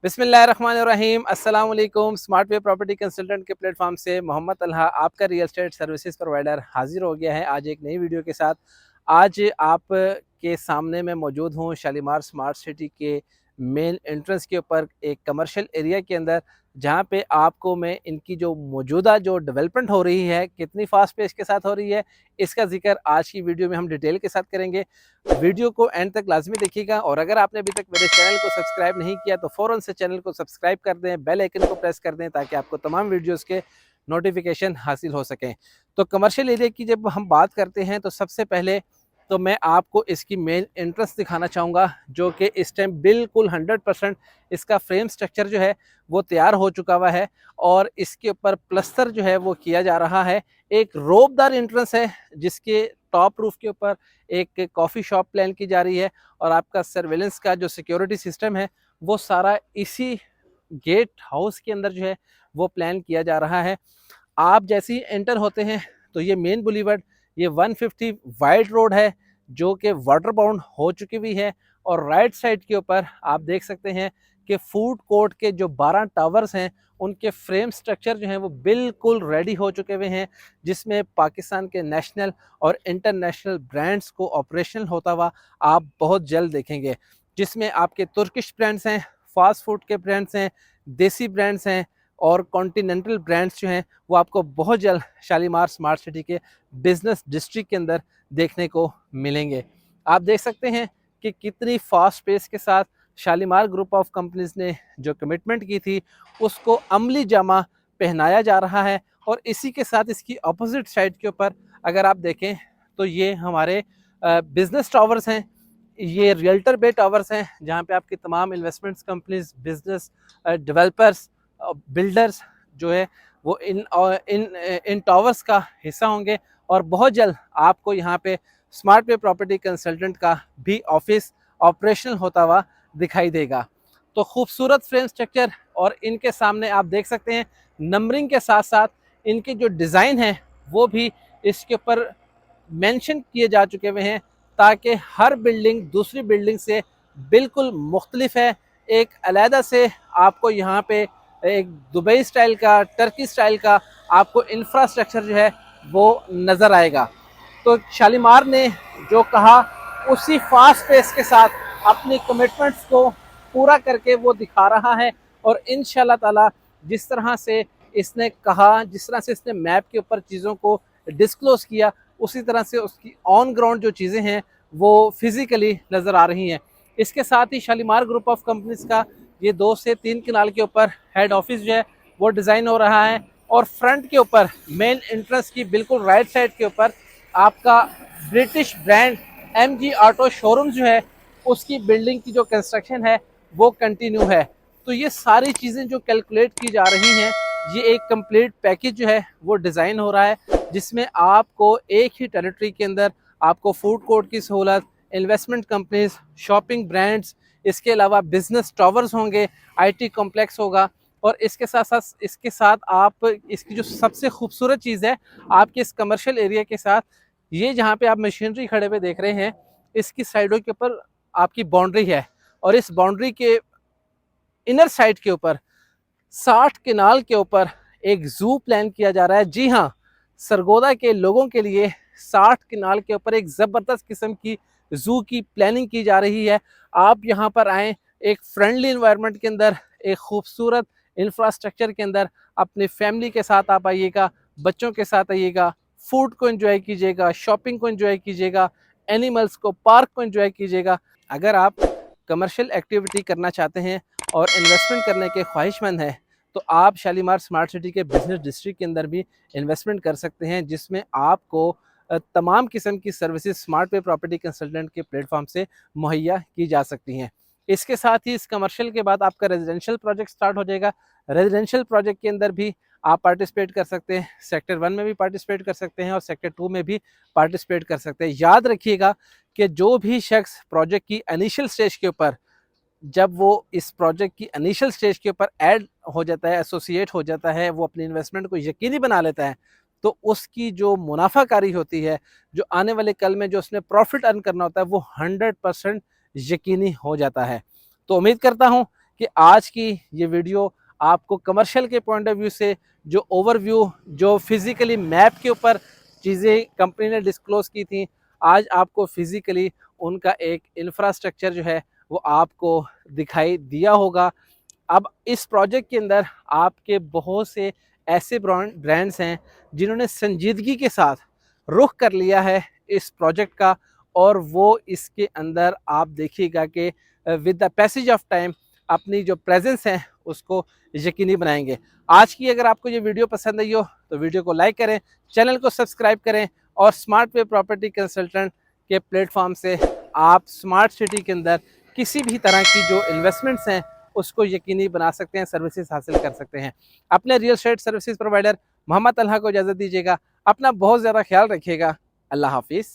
बिस्मिल्लाहिर्रहमानिर्रहीम। अस्सलाम वालेकुम। स्मार्ट वे प्रॉपर्टी कंसल्टेंट के प्लेटफॉर्म से मोहम्मद तलहा आपका रियल एस्टेट सर्विसेज प्रोवाइडर हाजिर हो गया है आज एक नई वीडियो के साथ। आज आप के सामने मैं मौजूद हूँ शालीमार स्मार्ट सिटी के मेन एंट्रेंस के ऊपर एक कमर्शियल एरिया के अंदर, जहाँ पे आपको मैं इनकी जो मौजूदा जो डेवलपमेंट हो रही है कितनी फास्ट पेस के साथ हो रही है, इसका जिक्र आज की वीडियो में हम डिटेल के साथ करेंगे। वीडियो को एंड तक लाजमी देखिएगा और अगर आपने अभी तक मेरे चैनल को सब्सक्राइब नहीं किया तो फ़ौरन से चैनल को सब्सक्राइब कर दें, बेल आइकन को प्रेस कर दें ताकि आपको तमाम वीडियोस के नोटिफिकेशन हासिल हो सकें। तो कमर्शियल एरिया की जब हम बात करते हैं तो सबसे पहले तो मैं आपको इसकी मेन एंट्रेंस दिखाना चाहूँगा, जो कि इस टाइम बिल्कुल 100% इसका फ्रेम स्ट्रक्चर जो है वो तैयार हो चुका हुआ है और इसके ऊपर प्लस्तर जो है वो किया जा रहा है। एक रोबदार एंट्रेंस है जिसके टॉप रूफ के ऊपर एक कॉफ़ी शॉप प्लान की जा रही है और आपका सर्वेलेंस का जो सिक्योरिटी सिस्टम है वो सारा इसी गेट हाउस के अंदर जो है वो प्लान किया जा रहा है। आप जैसे ही एंटर होते हैं तो ये मेन बुलीवर्ड, ये 150 वाइड रोड है जो कि वाटर बाउंड हो चुकी हुई है और राइट साइड के ऊपर आप देख सकते हैं कि फूड कोर्ट के जो 12 टावर्स हैं उनके फ्रेम स्ट्रक्चर जो हैं वो बिल्कुल रेडी हो चुके हुए हैं, जिसमें पाकिस्तान के नेशनल और इंटरनेशनल ब्रांड्स को ऑपरेशनल होता हुआ आप बहुत जल्द देखेंगे, जिसमें आपके तुर्किश ब्रांड्स हैं, फास्ट फूड के ब्रांड्स हैं, देसी ब्रांड्स हैं और कॉन्टिनेंटल ब्रांड्स जो हैं वो आपको बहुत जल्द शालीमार स्मार्ट सिटी के बिजनेस डिस्ट्रिक्ट के अंदर देखने को मिलेंगे। आप देख सकते हैं कि कितनी फास्ट पेस के साथ शालीमार ग्रुप ऑफ कंपनीज ने जो कमिटमेंट की थी उसको अमली जामा पहनाया जा रहा है। और इसी के साथ इसकी अपोजिट साइड के ऊपर अगर आप देखें तो ये हमारे बिजनेस टावर्स हैं, ये रियल्टर बे टावर्स हैं जहाँ पे आपकी तमाम investments companies, business developers, builders जो है वो इन टावर्स का हिस्सा होंगे और बहुत जल्द आपको यहाँ पे स्मार्ट वे प्रॉपर्टी कंसल्टेंट का भी ऑफिस ऑपरेशनल होता हुआ दिखाई देगा। तो खूबसूरत फ्रेम स्ट्रक्चर और इनके सामने आप देख सकते हैं नंबरिंग के साथ साथ इनके जो डिज़ाइन है वो भी इसके ऊपर मेंशन किए जा चुके हुए हैं ताकि हर बिल्डिंग दूसरी बिल्डिंग से बिल्कुल मुख्तलिफ है। एक अलहदा से आपको यहाँ पे एक दुबई स्टाइल का, टर्की स्टाइल का आपको इंफ्रास्ट्रक्चर जो है वो नज़र आएगा। तो शालीमार ने जो कहा उसी फास्ट पेस के साथ अपनी कमिटमेंट्स को पूरा करके वो दिखा रहा है और इंशाल्लाह ताला जिस तरह से इसने कहा, जिस तरह से इसने मैप के ऊपर चीज़ों को डिस्क्लोज किया, उसी तरह से उसकी ऑन ग्राउंड जो चीज़ें हैं वो फिज़िकली नज़र आ रही हैं। इसके साथ ही शालीमार ग्रुप ऑफ कंपनीज़ का ये 2 से 3 कनाल के ऊपर हेड ऑफिस जो है वो डिज़ाइन हो रहा है और फ्रंट के ऊपर मेन एंट्रेंस की बिल्कुल राइट साइड के ऊपर आपका British brand MG auto showroom जो है उसकी बिल्डिंग की जो कंस्ट्रक्शन है वो कंटिन्यू है। तो ये सारी चीज़ें जो कैलकुलेट की जा रही हैं, ये एक कंप्लीट पैकेज जो है वो डिज़ाइन हो रहा है जिसमें आपको एक ही टेरिटरी के अंदर आपको फूड कोर्ट की सहूलत, इन्वेस्टमेंट कंपनीज, शॉपिंग ब्रांड्स, इसके अलावा बिजनेस टावर्स होंगे, IT कॉम्प्लेक्स होगा और इसके साथ आप इसकी जो सबसे खूबसूरत चीज़ है आपके इस कमर्शियल एरिया के साथ, ये जहाँ पे आप मशीनरी खड़े हुए देख रहे हैं इसकी साइडों के ऊपर आपकी बाउंड्री है और इस बाउंड्री के इनर साइड के ऊपर 60 कनाल के ऊपर एक जू प्लान किया जा रहा है। जी हाँ, सरगोदा के लोगों के लिए 60 कनाल के ऊपर एक ज़बरदस्त किस्म की जू की प्लानिंग की जा रही है। आप यहाँ पर आएँ, एक फ्रेंडली इन्वायरमेंट के अंदर, एक खूबसूरत इंफ्रास्ट्रक्चर के अंदर अपनी फैमिली के साथ आप आइएगा, बच्चों के साथ आइएगा, फूड को एंजॉय कीजिएगा, शॉपिंग को एंजॉय कीजिएगा, एनिमल्स को, पार्क को एंजॉय कीजिएगा। अगर आप कमर्शियल एक्टिविटी करना चाहते हैं और इन्वेस्टमेंट करने के ख्वाहिशमंद हैं तो आप शालीमार स्मार्ट सिटी के बिजनेस डिस्ट्रिक्ट के अंदर भी इन्वेस्टमेंट कर सकते हैं, जिसमें आपको तमाम किस्म की services smart way property consultant के प्लेटफॉर्म से मुहैया की जा सकती हैं। इसके साथ ही इस कमर्शियल के बाद आपका रेजिडेंशियल प्रोजेक्ट स्टार्ट हो जाएगा। रेजिडेंशियल प्रोजेक्ट के अंदर भी आप पार्टिसिपेट कर सकते हैं, सेक्टर 1 में भी पार्टिसिपेट कर सकते हैं और सेक्टर 2 में भी पार्टिसिपेट कर सकते हैं। याद रखिएगा कि जो भी शख्स प्रोजेक्ट की इनिशियल स्टेज के ऊपर, जब वो इस प्रोजेक्ट की इनिशियल स्टेज के ऊपर ऐड हो जाता है, एसोसिएट हो जाता है, वो अपनी इन्वेस्टमेंट को यकीनी बना लेता है, तो उसकी जो मुनाफाकारी होती है, जो आने वाले कल में जो उसने प्रॉफिट अर्न करना होता है, वो 100% यकीनी हो जाता है। तो उम्मीद करता हूँ कि आज की ये वीडियो आपको कमर्शियल के पॉइंट ऑफ व्यू से जो ओवरव्यू, जो फिज़िकली मैप के ऊपर चीज़ें कंपनी ने डिस्क्लोज़ की थी, आज आपको फिज़िकली उनका एक इंफ्रास्ट्रक्चर जो है वो आपको दिखाई दिया होगा। अब इस प्रोजेक्ट के अंदर आपके बहुत से ऐसे ब्रांड्स हैं जिन्होंने संजीदगी के साथ रुख कर लिया है इस प्रोजेक्ट का, और वो इसके अंदर आप देखिएगा कि with the passage of time अपनी जो प्रेजेंस है उसको यकीनी बनाएंगे। आज की अगर आपको ये वीडियो पसंद आई हो तो वीडियो को लाइक करें, चैनल को सब्सक्राइब करें, और स्मार्ट वे प्रॉपर्टी कंसल्टेंट के प्लेटफॉर्म से आप स्मार्ट सिटी के अंदर किसी भी तरह की जो इन्वेस्टमेंट्स हैं उसको यकीनी बना सकते हैं, सर्विसेज हासिल कर सकते हैं। अपने real estate services provider Mohammad Talha को इजाज़त दीजिएगा। अपना बहुत ज़्यादा ख्याल रखिएगा। अल्लाह हाफिज़।